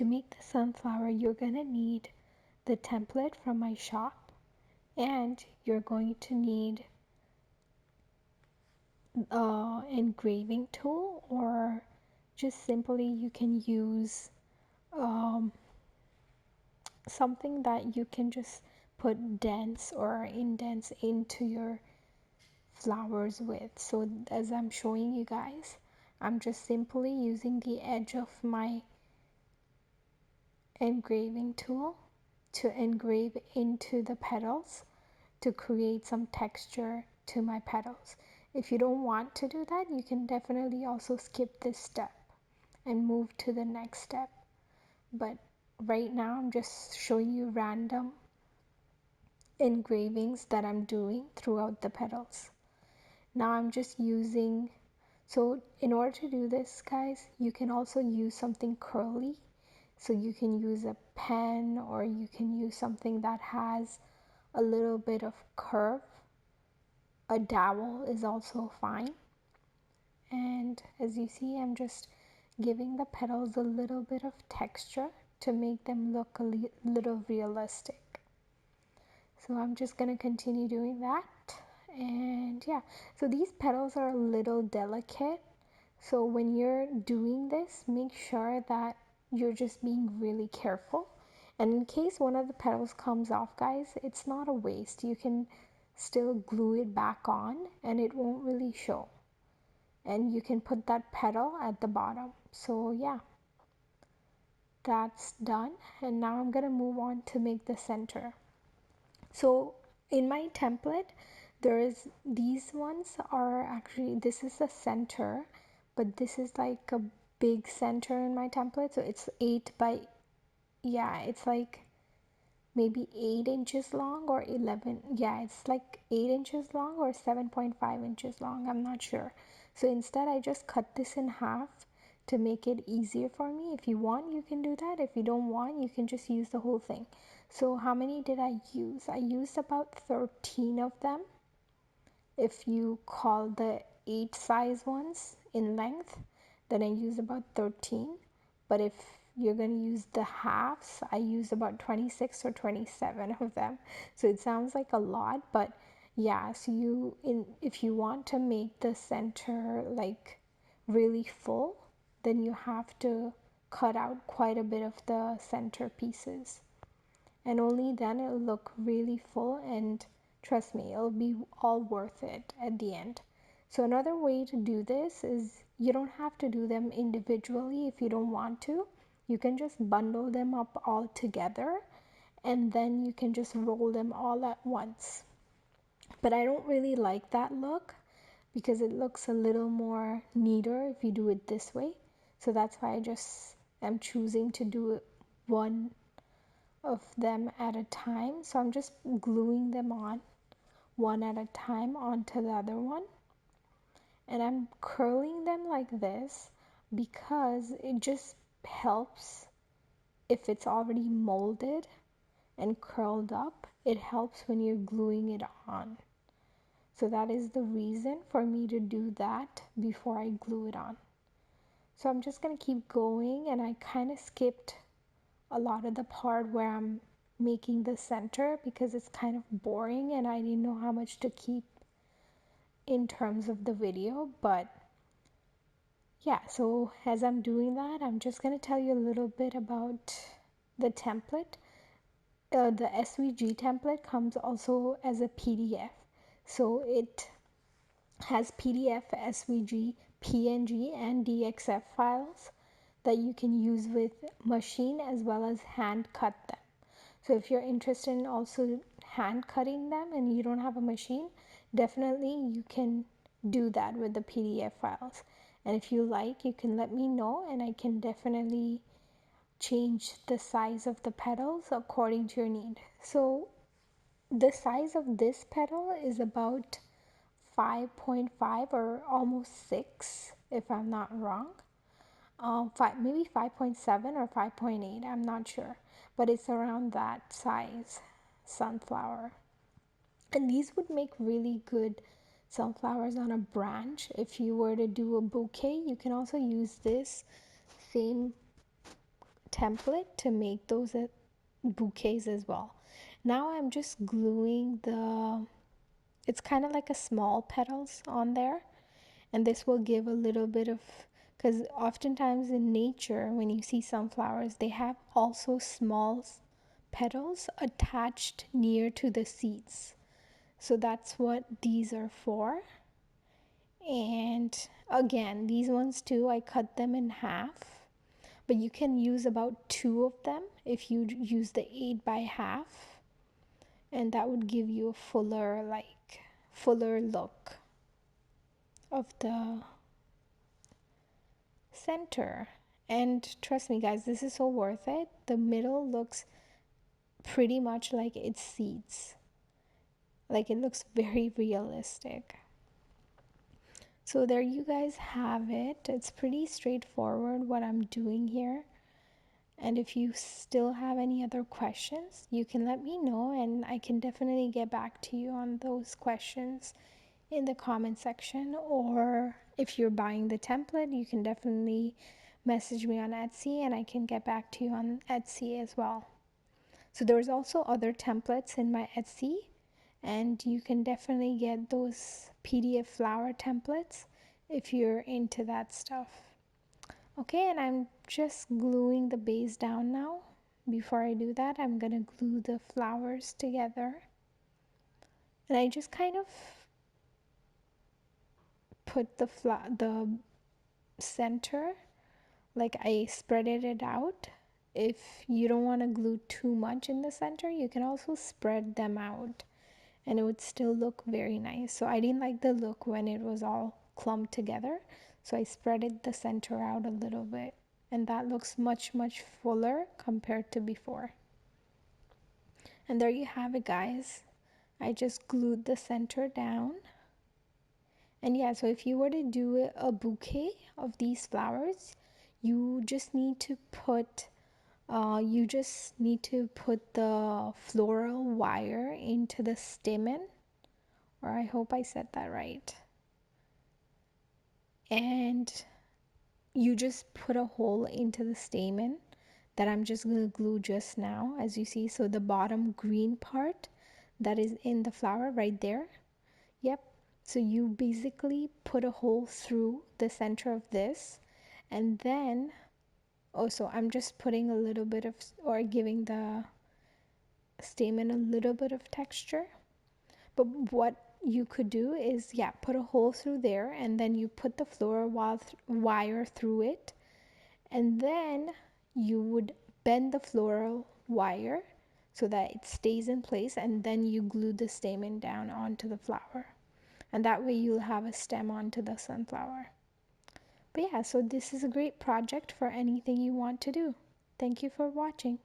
to make the sunflower, you're gonna need the template from my shop, and you're going to need engraving tool, or just simply you can use something that you can just put dents or indents into your flowers with. So as I'm showing you guys, I'm just simply using the edge of my engraving tool to engrave into the petals to create some texture to my petals. If you don't want to do that, you can definitely also skip this step and move to the next step. But right now I'm just showing you random engravings that I'm doing throughout the petals. Now I'm just using, so in order to do this, guys, you can also use something curly. So you can use a pen, or you can use something that has a little bit of curve. A dowel is also fine. And as you see, I'm just giving the petals a little bit of texture to make them look a little realistic. So I'm just going to continue doing that. And yeah, so these petals are a little delicate. So when you're doing this, make sure that you're just being really careful. And in case one of the petals comes off, guys, it's not a waste. You can still glue it back on and it won't really show. And you can put that petal at the bottom. So yeah, that's done. And now I'm going to move on to make the center. So in my template, these ones are actually, this is the center, but this is like a big center in my template. So it's 8 by, yeah, it's like maybe 8 inches long or 11. Yeah, it's like 8 inches long or 7.5 inches long. I'm not sure. So instead I just cut this in half to make it easier for me. If you want, you can do that. If you don't want, you can just use the whole thing. So how many did I use? I used about 13 of them. If you call the 8 size ones in length, then I use about 13. But if you're going to use the halves, I use about 26 or 27 of them. So it sounds like a lot, but yeah, so if you want to make the center like really full, then you have to cut out quite a bit of the center pieces. And only then it'll look really full, and trust me, it'll be all worth it at the end. So another way to do this is, you don't have to do them individually if you don't want to. You can just bundle them up all together, and then you can just roll them all at once. But I don't really like that look because it looks a little more neater if you do it this way. So that's why I just am choosing to do it one of them at a time. So I'm just gluing them on one at a time onto the other one, and I'm curling them like this because it just helps. If it's already molded and curled up, it helps when you're gluing it on. So that is the reason for me to do that before I glue it on. So I'm just going to keep going, and I kind of skipped a lot of the part where I'm making the center because it's kind of boring and I didn't know how much to keep in terms of the video. But yeah, so as I'm doing that, I'm just going to tell you a little bit about the template. The SVG template comes also as a PDF. So it has PDF, SVG, PNG, and DXF files that you can use with machine as well as hand cut them. So if you're interested in also hand cutting them and you don't have a machine, definitely you can do that with the PDF files. And if you like, you can let me know, and I can definitely change the size of the petals according to your need. So the size of this petal is about 5.5 or almost 6, if I'm not wrong. Maybe 5.7 or 5.8, I'm not sure, but it's around that size sunflower. And these would make really good sunflowers on a branch. If you were to do a bouquet, you can also use this same template to make those bouquets as well. Now I'm just gluing it's kind of like a small petals on there, and this will give a little bit of, because oftentimes in nature when you see sunflowers they have also small petals attached near to the seeds, so that's what these are for. And again, these ones too, I cut them in half, but you can use about 2 of them if you use the 8 by half, and that would give you a fuller look of the center. And trust me guys, this is so worth it. The middle looks pretty much like it's seeds, like it looks very realistic. So there you guys have it. It's pretty straightforward what I'm doing here. And if you still have any other questions, you can let me know, and I can definitely get back to you on those questions in the comment section. Or if you're buying the template, you can definitely message me on Etsy and I can get back to you on Etsy as well. So there's also other templates in my Etsy, and you can definitely get those PDF flower templates if you're into that stuff. Okay, and I'm just gluing the base down now. Before I do that, I'm gonna glue the flowers together. And I just kind of put the center, like I spreaded it out. If you don't want to glue too much in the center, you can also spread them out and it would still look very nice. So I didn't like the look when it was all clumped together, so I spreaded the center out a little bit, and that looks much fuller compared to before. And there you have it guys, I just glued the center down. And yeah, so if you were to do a bouquet of these flowers, you just need to put the floral wire into the stamen, or I hope I said that right. And you just put a hole into the stamen that I'm just going to glue just now, as you see. So the bottom green part that is in the flower right there. Yep. So you basically put a hole through the center of this, and then also I'm just putting a little bit of, or giving the stamen a little bit of texture. But what you could do is, yeah, put a hole through there, and then you put the floral wire through it, and then you would bend the floral wire so that it stays in place, and then you glue the stamen down onto the flower, and that way you'll have a stem onto the sunflower. But yeah, so this is a great project for anything you want to do. Thank you for watching.